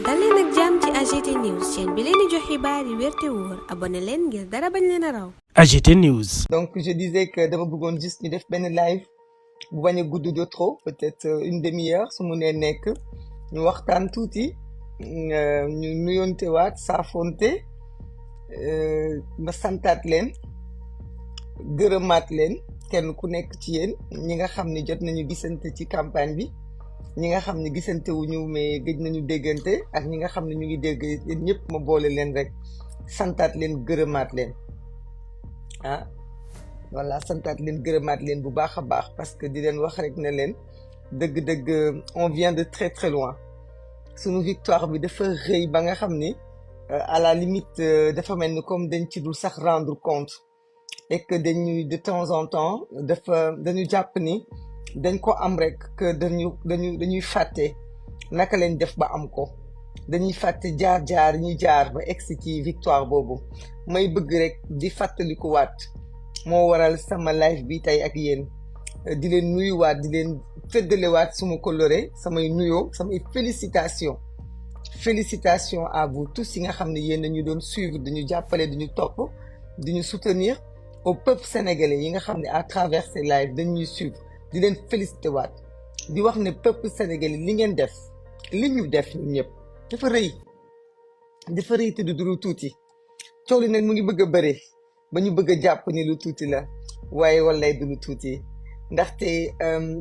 dal leen ak jàmm ci AGT News chaîne bi leen di jox xibaar yi wér te wóor abonné leen ngir dara bañ leen a raw. AGT News. Donc je disais que dama bëggoon juste ñu def benn live bu bañ a gudd de trop peut-être une demi-heure su mu nee nekk ñu waxtaan tuuti ñu nuyoonte waat saafonte ma santaat leen gërëmaat leen kenn ku nekk ci yéen ñi nga xam ne jot nañu gisante ci campagne bi ñi nga xam ne gisante wuñu mais gëj nañu déggante ak ñi nga xam ne ñu ngi dégg yéen ñëpp ma boole leen rek santaat leen gërëmaat leen ah voilà santaat leen gërëmaat leen bu baax a baax parce que di leen wax rek ne leen dëgg-dëgg on vient de très très loin sunu victoire bi dafa rëy ba nga xam ni à la limite dafa mel ni comme dañ ci dul sax rendre compte et que dañuy de temps en temps dañu jàpp ni dañ ko am rek que dañuy fàtte naka lañ def ba am ko dañuy fàtte jaar ñuy jaar ba egsi ci victoire boobu may bëgg rek di fàttaliku waat moo waral sama live bi tey ak yéen di leen nuyuwaat di leen feddalewaat suma coloré samay nuyoo samay félicitations à vous tous yi nga xam ne yéen dañu doon suivre dañu jàppale dañu topp dañu soutenir au peuple sénégalais yi nga xam ne à travers ces lives dañuy suivre di leen félicité waat di wax ne peuple sénégalais li ngeen def li ñu def ñun ñëpp dafa rëy te du lu tuuti coow li nag mu ngi bëgg a bëre ba ñu bëgg a jàpp ni lu tuuti la waaye wallay du lu tuuti ndaxte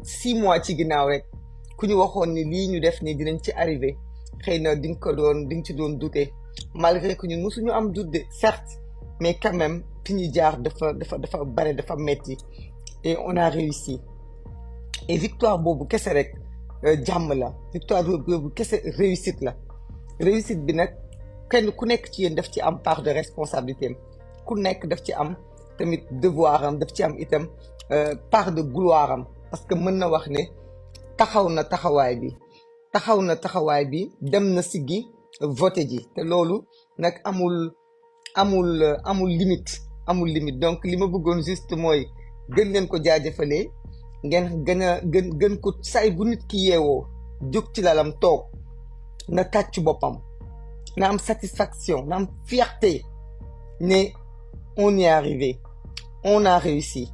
6 mois ci ginnaaw rek ku ñu waxoon ni lii ñu def ni dinañ ci arrivé xëy na di nga ci doon douter malgré que ñun mosuñu am doute certes mais quand même fi ñu jaar dafa bare dafa metti et on a réussi et victoire boobu kese rek jàmm la victoire boobu kese réussite bi nag kenn ku nekk ci yéen daf ci am part de responsabilité am ku nekk daf ci am tamit devoir am daf ci am itam part de gloire am parce que mën na wax ne taxaw na taxawaay bi dem na siggi voté ji te loolu nag amul limite donc li ma bëggoon juste mooy gën leen ko jaajëfalee ngeen gën ko say bu nit ki yeewoo jóg ci lalam toog na tàccu boppam na am satisfaction na am fierté ne on y est arrivé on a réussi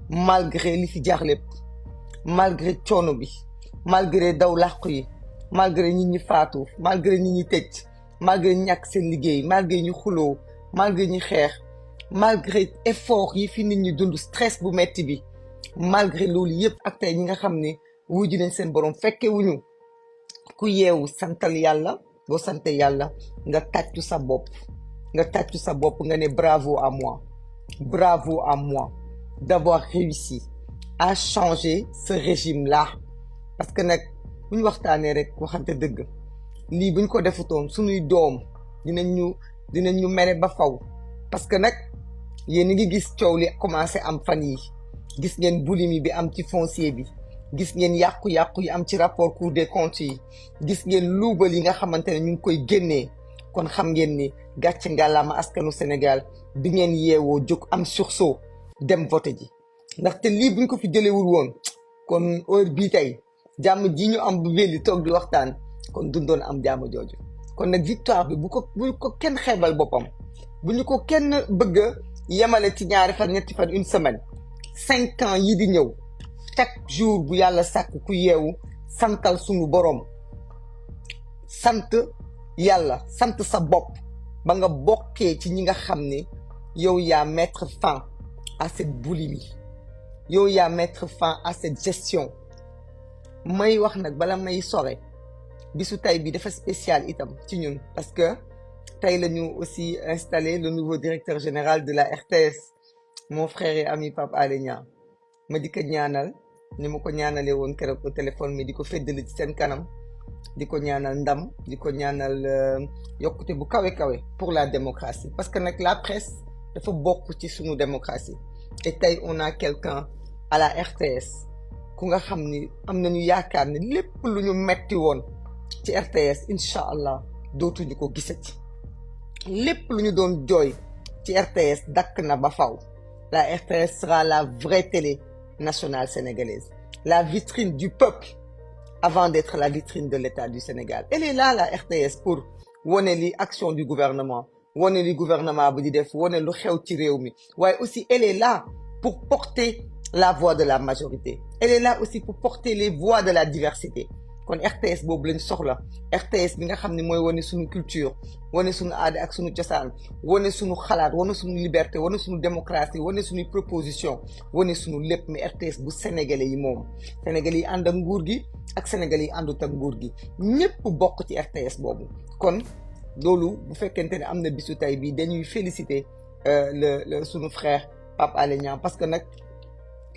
malgré li fi jaar lépp malgré coono bi malgré daw làqu yi malgré ñi ñi faatu malgré ñi ñi tëj malgré ñàkk seen liggéey malgré ñu xuloo malgré ñi xeex malgré effort yi fi nit ñi dund stress bu metti bi malgré loolu yëpp ak tey ñi nga xam ne wuju nañ seen borom fekke wuñu ku yeewu santal yàlla boo sante yàlla nga tàccu sa bopp nga ne bravo à moi d'avoir réussi à changer ce régime là parce que nag bu ñu waxtaanee rek waxante dëgg lii buñ ko defutoon suñuy doom dinañ ñu mere ba faw parce que nag yéen a ngi gis coow li commencé am fan yi gis ngeen boulimie bi am ci foncier bi gis ngeen yàqu-yàqu yi am ci rapport Cour des comptes yi gis ngeen luubal yi nga xamante ne ñu ngi koy génnee kon xam ngeen ni gàcce ngàllaama askanu Sénégal bi ngeen yeewoo jóg am sursaut dem voté ji ndaxte lii buñ ko fi jëlewul woon kon heure bii tey jàmm ji ñu am bu wéli toog di waxtaan kon dundoon am jàmm jooju kon nag victoire bi bu ko kenn xeebal boppam bu ñu ko kenn bëgg a yemale ci 2 fan 3 fan une semaine 5 ans yi di ñëw chaque jour bu yàlla sàkk ku yeewu santal sunu boroom sant yàlla sant sa bopp ba nga bokkee ci ñi nga xam ne yow yaa mettre fin à cette boulimie yow yaa mettre fin à cette gestion may wax nag bala may sore bisu tey bi dafa spécial itam ci ñun parce que tey la ñu aussi installé le nouveau directeur général de la RTS mon frère et ami Pape Alé Niang ma di ko ñaanal ni ma ko ñaanalee woon keroog au téléphone mais di ko feddali ci seen kanam di ko ñaanal ndam di ko ñaanal yokkute bu kawe pour la démocratie parce que nag la presse dafa bokk ci sunu démocratie et tey on a quelqu'un à la RTS ku nga xam ni am nañu yaakaar ne lépp lu ñu metti woon ci RTS incha allah dootuñu ko gisati lépp lu ñu doon jooy ci RTS dakk na ba faw la RTS sera la vraie télé nationale sénégalaise la vitrine du peuple avant d'être la vitrine de l'État du Sénégal. Elle est là, la RTS, pour wane li action du gouvernement, wane li gouvernement bi di def, wane lu xew ci réew mi. Ouais, aussi, elle est là pour porter la voix de la majorité. Elle est là aussi pour porter les voix de la diversité. Kon RTS boobu lañ soxla, RTS bi nga xam ne mooy wane suñu culture, wane suñu aada ak suñu cosaan, wane suñu xalaat, wane suñu liberté, wane suñu démocratie, wane suñu proposition, wane suñu lépp. Mais RTS bu sénégalais yi moom, sénégalais yi ànd ak nguur gi ak sénégalais yi àndut ak nguur gi ñëpp bokk ci RTS boobu. Kon loolu bu fekkente ne am na bisu tey bii dañuy féliciter le suñu frère Pape Alé Niang, parce que nag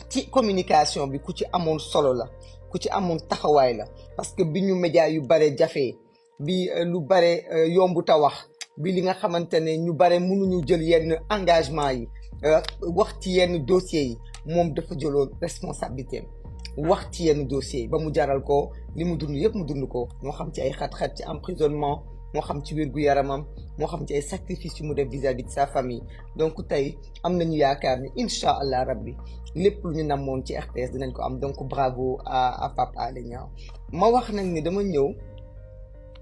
ci communication bi ku ci amoon solo la, ku ci amoon taxawaay la, parce que bi ñu média yu bare jafee, bi lu bare yombu ta wax, bi li nga xamante ne ñu bare mënuñu jël yenn engagement yi, wax ci yenn dossiers yi, moom dafa jëloon responsabilité wax ci yenn dossiers yi ba mu jaral ko li mu dund yëpp mu dund ko, moo xam ci ay xat-xat ci emprisonnement, moo xam ci wér-gu-yaramam, moo xam ci ay sacrifices yu mu def vis-à-vis de sa famille. Donc tey am nañu yaakaar ni incha allah rabbi lépp lu ñu namoon ci RTS dinañ ko am. Donc bravo à Pape Alé Niang. ma wax nag ni dama ñëw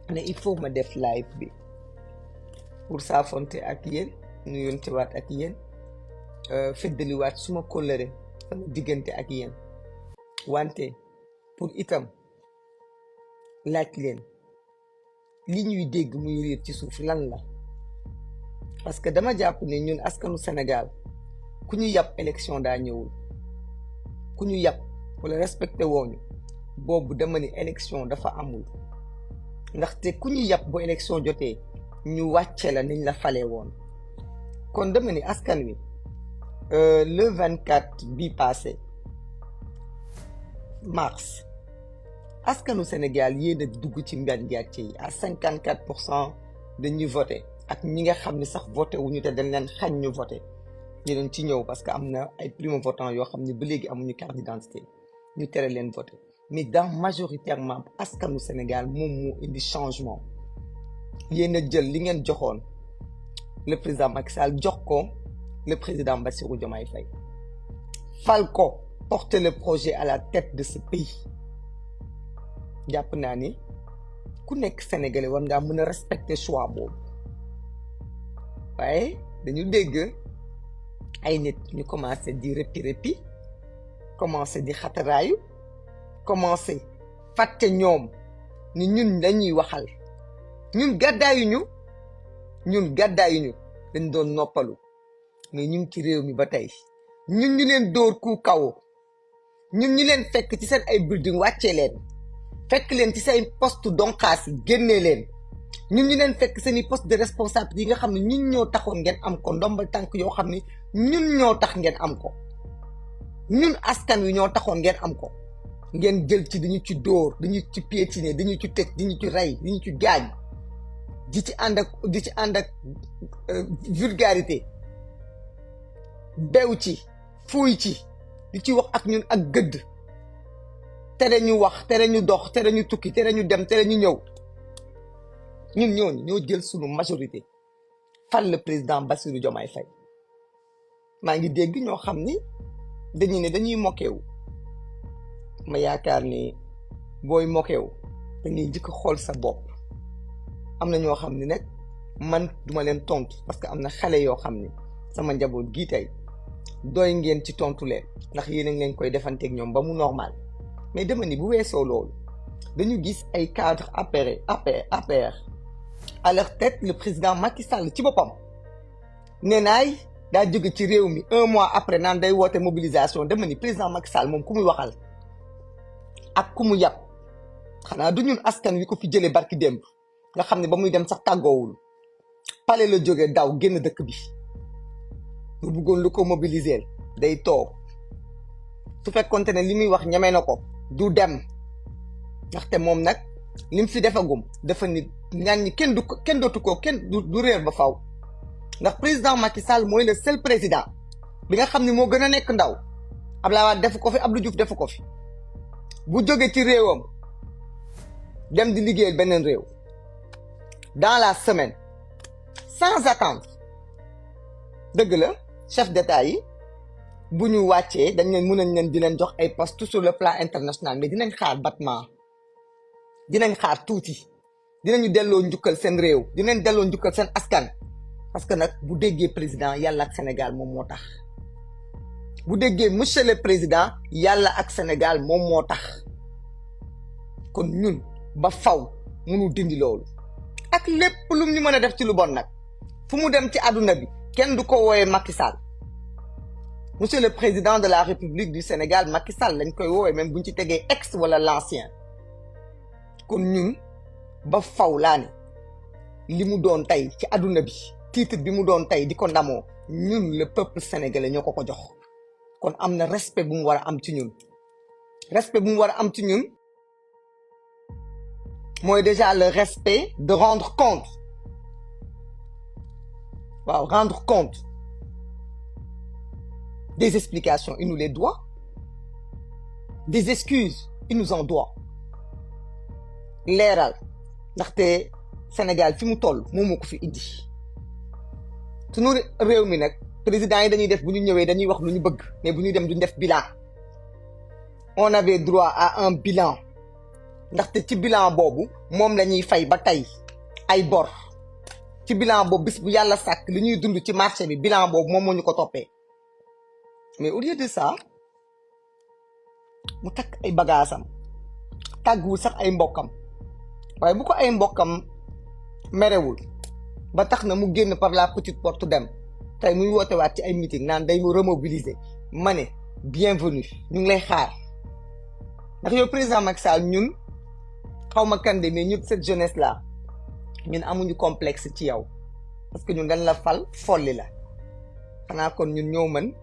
ne il faut ma def live bi pour saafonte ak yéen, nuyontewaat ak yéen, feddaliwaat suma kóllëre sama diggante ak yéen, wante pour itam laaj leen li ñuy dégg muy riir ci suuf lan la. Parce que dama jàpp ne ñun askanu Sénégal ku ñu yàpp élection daa ñëwul, ku ñu yàpp wala respecté wooñu boobu dama ni élection dafa amul. ndaxte ku ñu yàpp bu élection jotee ñu wàcce la niñ la falee woon. kon dama ni askan wi le 24 bi passé mars askanu Sénégal yéen a dugg ci mbir gàcce yi à 54% dañuy voté, ak ñi nga xam ne sax voté wuñu te dañ leen xañ ñu voté. dinañ ci ñëw parce que am na ay primo votants yoo xam ne ba léegi amuñu carte d'identité ñu tere leen voté. mais dans majoritairement askanu Sénégal moom moo indi changement. yéen a jël li ngeen joxoon le président Macky Sall jox ko le président Bassirou Diomaye Faye, fal ko porter le projet à la tête de ce pays. jàpp naa ni ku nekk sénégalais war ngaa mën a respecter choix boobu. waaye dañu dégg ay nit ñu commencé di rëppi commencé di xataraayu, commencé fàtte ñoom ni ñun dañuy waxal. ñun gàddaayuñu dañ doon noppalu, mais ñu ngi ci réew mi ba tey. ñun ñu leen dóor ku kaw, ñun ñu leen fekk ci seen ay building wàccee leen, fekk leen ci seen poste donkaas yi génnee leen, ñun ñu leen fekk seen i poste de responsabilité yi nga xam ne ñun ñoo taxoon ngeen am ko, ndombal tànk yoo xam ne ñun ñoo tax ngeen am ko, ñun askan wi ñoo taxoon ngeen am ko. ngeen jël ci dañu ci dóor, dañu ci piétiner, dañu ci tëj, dañu ci rey, dañu ci gaañ, di ci ànd ak vulgarité, bew ci, fuuy ci, di ci wax ak ñun ak gëdd, tere ñu wax, tere ñu dox, tere ñu tukki, tere ñu dem, tere ñu ñëw. ñun ñooñu ñoo jël sunu majorité fal le président Bassirou Diomaye Faye. maa ngi dégg ñoo xam ni dañuy ne dañuy mokewu. ma yaakaar ni booy mokewu da ngay njëkk xool sa bopp. am na ñoo xam ni nag man duma leen tontu parce que am na xale yoo xam ni sama njaboot gii tey doy ngeen ci tontu leen ndax yéen a ngi leen koy defanteeg ñoom ba mu normal. mais dama ni bu weesoo loolu dañu gis ay cadre APR à leur tête le président Macky Sall ci boppam nee naay daa jóge ci réew mi 1 mois après naan day woote mobilisation. dama ni président Macky Sall moom ku muy waxal ak ku mu yàpp. xanaa du ñun askan wi ko fi jëlee barki démb nga xam ne ba muy dem sax tàggoowul pale la jóge daw génn dëkk bi. bu bëggoon lu ko mobiliser day toog su fekkonte ne li muy wax ñeme na ko du dem ndaxte moom nag lim fi defagum dafa ni ñaan ñi kenn dootu ko kenn du réer ba faw. ndax président Macky Sall mooy le seul président bi nga xam ne moo gën a nekk ndaw. Abdoulaye Wade defu ko fi, Abdou Diouf defu ko fi. bu jóge ci réewam dem di liggéeyal beneen réew dans la semaine sans attendre. dëgg la chef d'état yi bu ñu wàccee dañ leen mën nañ leen di leen jox ay postes sur le plan international mais dinañ xaar battement dinañ xaar tuuti dinañu delloo njukkal seen réew dinañ delloo njukkal seen askan parce que nag bu déggee président yàlla ak Sénégal moom moo tax bu déggee monsieur le président yàlla ak Sénégal moom moo tax kon ñun ba faw mënu dindi loolu ak lépp lu ñu mën a def ci lu bon nag fu mu dem ci àdduna bi kenn du ko wooyee Macky Sall monsieur le président de la République du Sénégal Macky Sall lañ koy woowee même buñ ci tegee ex wala l'ancien kon ñun ba faw laa ne li mu doon tey ci àdduna bi titre bi mu doon tey di ko ndamoo ñun le peuple sénégalais ñoo ko jox kon am na respect bu mu war a am ci ñun respect bu mu war a am ci ñun mooy déjà le respect de rendre compte waaw rendre compte des explications il nous les doit des excuses il nous en doit leeral ndaxte Sénégal fi mu toll moom moo ko fi indi sunu réew mi nag président yi dañuy def bu ñu ñëwee dañuy wax lu ñu bëgg mais bu ñuy dem duñ def bilan on avait droit à un bilan ndaxte ci bilan boobu moom la ñuy fay ba tey ay bor ci bilan boobu bis bu yàlla sàkk li ñuy dund ci marché bi bilan boobu moom moo ñu ko toppee mais au lieu de ça mu takk ay bagaasam tàgguwul sax ay mbokkam waaye bu ko ay mbokkam merewul ba tax na mu génn par la petite porte dem tey muy woote waat ci ay meeting naan day mu remobiliser ma ne bienvenue ñu ngi lay xaar ndax yow président Macky Sall ñun xaw ma kan de mais ñëpp cette jeunesse là ñun amuñu complexe ci yow parce que ñun dañ la fal folli la xanaa kon ñun ñoo mën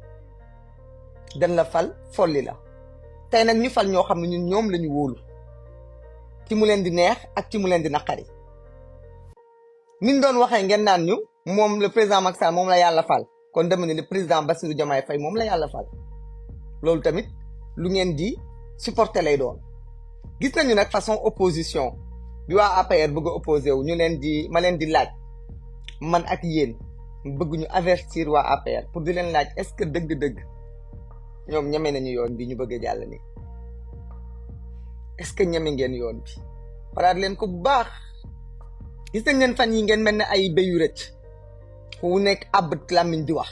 dañ la fal folli la tey nag ñu fal ñoo xam ne ñun ñoom la ñu wóolu ci mu leen di neex ak ci mu leen di naqari niñ doon waxee ngeen naan ñu moom le président Macky Sall moom la yàlla fal kon dama ne le président Bassirou Diomaye Faye moom la yàlla fal loolu tamit lu ngeen di supporter lay doon gis nañu nag façon opposition bi waa APR bëgg a opposé wu ma leen di laaj man ak yéen bëgg ñu avertir waa APR pour di leen laaj est-ce que dëgg-dëgg ñoom ñeme nañu yoon bi ñu bëgg a jàll ni est-ce que ñeme ngeen yoon bi xalaat leen ko bu baax gis nañ leen fan yi ngeen mel ne ay béyu rëcc ku nekk abbat làmmiñ di wax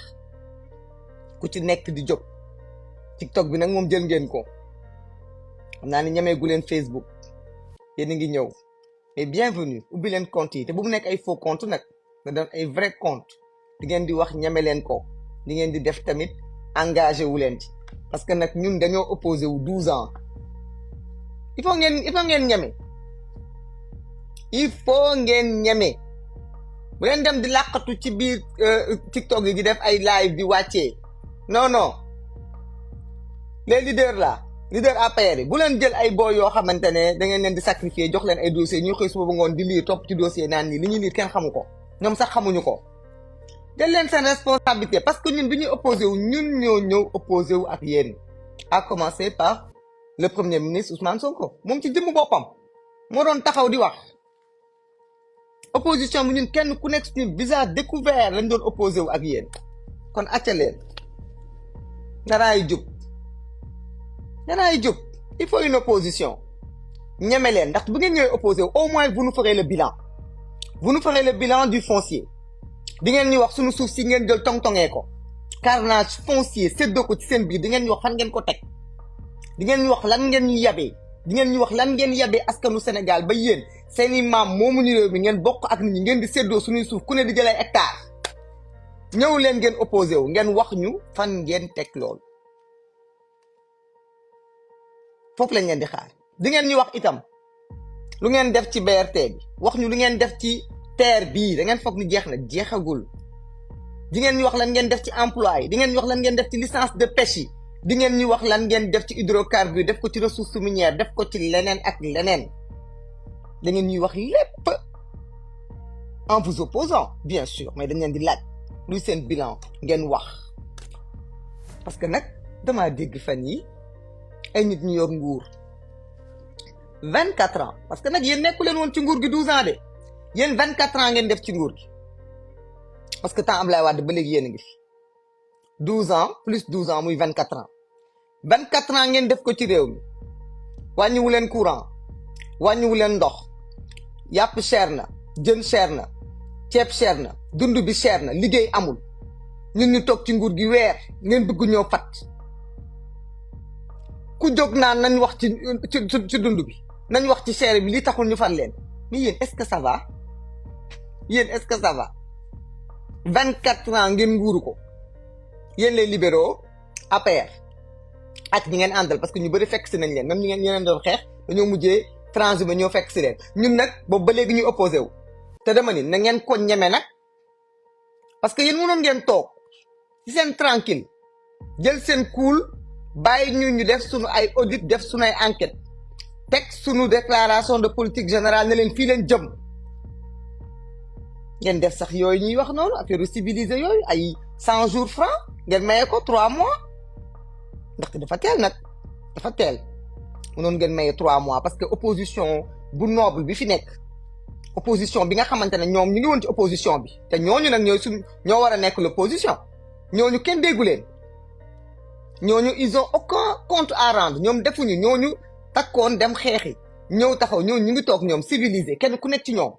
ku ci nekk di jóg TikTok bi nag moom jël ngeen ko xam naa ni ñemeegu leen Facebook yéen a ngi ñëw mais bienvenue ubbi leen compte yi te bu mu nekk ay faux compte nag nga doon ay vrai compte di ngeen di wax ñeme leen ko di ngeen di def tamit engagé wu leen ci parce que nag ñun dañoo opposé wu 12 ans il faut ngeen ñeme il faut ngeen ñeme bu leen dem di làqatu ci biir TikTok yi di def ay live di wàccee non non les leaders là leader APR yi bu leen jël ay boy yoo xamante ne da ngeen leen di sacrifier jox leen ay dossiers ñuy xëy suba ba ngoon di lire topp ci dossier naan nii li ñuy lire kenn xamu ko ñoom sax xamuñu ko jël leen seen responsabilité parce que ñun bi ñuy opposé wu ñun ñoo ñëw opposé wu ak yéen à commencer par le premier ministre Ousmane Sonko moom ci jëmm boppam moo doon taxaw di wax opposition bi ñun kenn ku nekk suñu visage découvert lañ doon opposé wu ak yéen kon acca leen naraay jub il faut une opposition ñeme leen ndax bu ngeen ñëwee opposé wu au moins vous nous ferez le bilan du foncier di ngeen ñu wax suñu suuf si ngeen jël tong-tongee ko carnage foncier séddoo ko ci seen biir di ngeen ñu wax fan ngeen ko teg di ngeen ñu wax lan ngeen ñu yabee di ngeen ñu wax lan ngeen yabee askanu Sénégal ba yéen seeni maam moomu ñu réew mi ngeen bokk ak nit ñi ngeen di séddoo suñuy suuf ku ne di jëlee hectare ñëw leen ngeen opposé wu ngeen wax ñu fan ngeen teg loolu foofu lañ leen di xaar di ngeen ñu wax itam lu ngeen def ci BRT bi wax ñu lu ngeen def ci TER bii da ngeen foog ni jeex na jeexagul di ngeen ñu wax lan ngeen def ci emploi yi di ngeen ñu wax lan ngeen def ci licence de pêche yi di ngeen ñu wax lan ngeen def ci hydrocarbures def ko ci ressources minières def ko ci leneen ak leneen da ngeen ñuy wax lépp en vous opposant bien sûr mais dañ leen di laaj luy seen bilan ngeen wax parce que nag damaa dégg fan yi ay nit ñu yor nguur 24 ans parce que nag yéen nekku leen woon ci nguur gi 12 ans de yéen 24 ans ngeen def ci nguur gi parce que temps Ablaye Wade ba léegi yéen a ngi fi 12 ans plus 12 ans muy 24 ans 24 ans ngeen def ko ci réew mi wàññiwu leen courant wàññiwu leen ndox yàpp cher na jën cher na ceeb cher na dund bi cher na liggéey amul ñun ñu toog ci nguur gi weer ngeen bëgg ñoo fat ku jóg naan nañ wax ci dund bi nañ wax ci cher bi li taxul ñu fat leen mais yéen est-ce que ça va yéen est-ce que ça va 24 ans ngeen nguuru ko yéen les libéraux APR ak ñi ngeen àndal parce que ñu bëri fekk si nañ leen même ñi ngeen doon xeex dañoo mujjee transhumé ñoo fekk si leen ñun nag boobu ba léegi ñuy opposé wu te dama ni na ngeen ko ñeme nag parce que yéen mënoon ngeen toog ci seen tranquille jël seen cool bàyyi ñu def sunu ay audit def sunu ay enquête teg sunu déclaration de politique générale ne leen fii leen jëm ngeen def sax yooyu ñuy wax noonu affaire civilisé yooyu ay 100 jours francs ngeen maye ko 3 mois ndaxte dafa teel nag dafa teel mënoon ngeen maye 3 mois parce que opposition bu noble bi fi nekk opposition bi nga xamante ne ñoom ñu ngi woon ci opposition bi te ñooñu nag ñoo war a nekk l'opposition ñooñu kenn déggu leen ñooñu ils ont aucun compte à rendre ñoom defuñu ñooñu takkoon dem xeexi ñëw taxaw ñooñu ñu ngi toog ñoom civilisé kenn ku nekk ci ñoom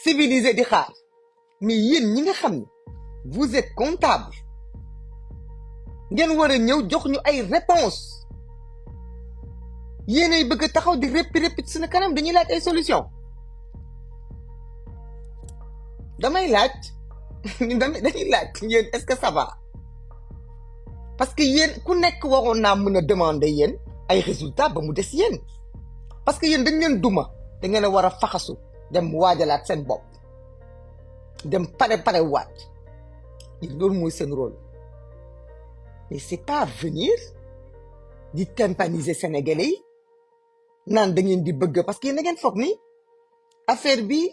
civilisé di xaar mais yéen ñi nga xam ne vous êtes comptable ngeen war a ñëw jox ñu ay réponse yéenay bëgg a taxaw di réppi ci suñu kanam dañuy laaj ay solution dañuy laaj yéen est-ce que ça va parce que yéen ku nekk waroon naa mën a demander yéen ay résultats ba mu des yéen parce que yéen dañ leen duma da ngeen a war a faxasu dem waajalaat seen bopp dem pare waat loolu mooy seen rôle mais c'est pas venir di tympaniser sénégalais yi naan da ngeen di bëgg parce que yéen da ngeen foog ni affaire bi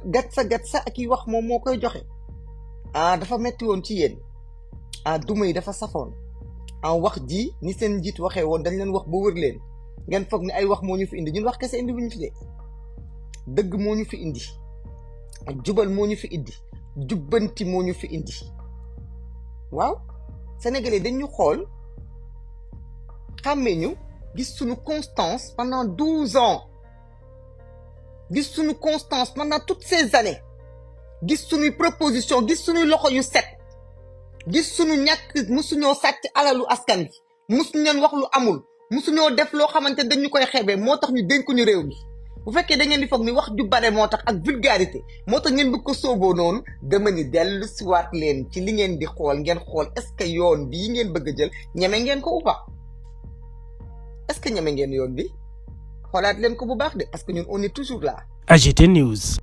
gatsa ak yi wax moom moo koy joxe dafa metti woon ci yéen duma yi dafa safoon wax ji ni seen njiit waxee woon dañ leen wax ba wër leen ngeen foog ni ay wax moo ñu fi indi ñun wax kese indi bu ñu fi de dëgg moo ñu fi indi jubal moo ñu fi indi jubbanti moo ñu fi indi waaw sénégalais dañ ñu xool xàmmee ñu gis suñu constance pendant 12 ans gis suñu constance pendant toutes ces années gis suñuy proposition gis suñuy loxo yu set gis suñu ñàkk musuñoo sàcc alalu askan bi musuñu wax lu amul musuñoo def loo xamante dañu koy xeebee moo tax ñu dénkuñu réew mi bu fekkee da ngeen di foog ni wax ju bare moo tax ak vulgarité moo tax ngeen bëgg ko sooboo noonu dama ni dellu siwaat leen ci li ngeen di xool ngeen xool est-ce que yoon bii ngeen bëgg a jël ñeme ngeen ko ou pas est-ce que ñeme ngeen yoon bi xoolaat leen ko bu baax de parce que ñun on est toujours là. AGT News.